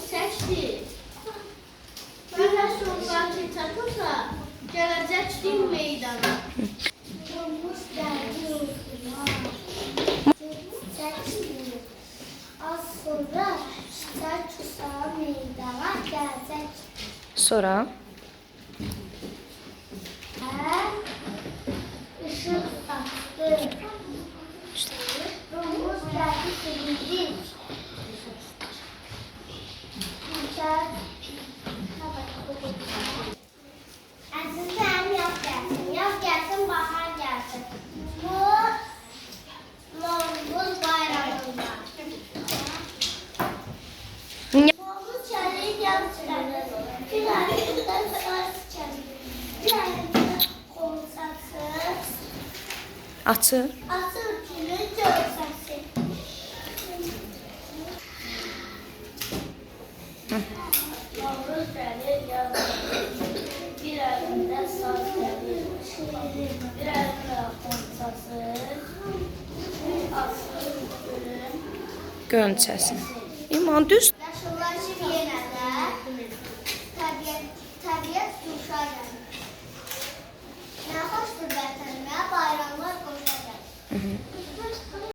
Seçdi. Biraz sonra çatırsa gələcək din meydana. Az sonra çatırsa meydana gələcək. Sonra Işıq açdı. Domuz gəldi sevindik. Əzizlərim, yaz gəlsin. Yaz gəlsin, bahar gəlsin. Bu Novruz bayramında. Novruz çəlik yaz çıxarır. Bir ayında saz çəlik. Bir ayında qolsası. açır. Açır gülü görsəsi. Novruz gəlir, yaz gəlir. Bir ayında saz gəlir. Bir ayında qolsası. Açır gülün. Gönçəsi. İman düz. Yaşıllaşır yenə də, təbiət yuşa gəlir.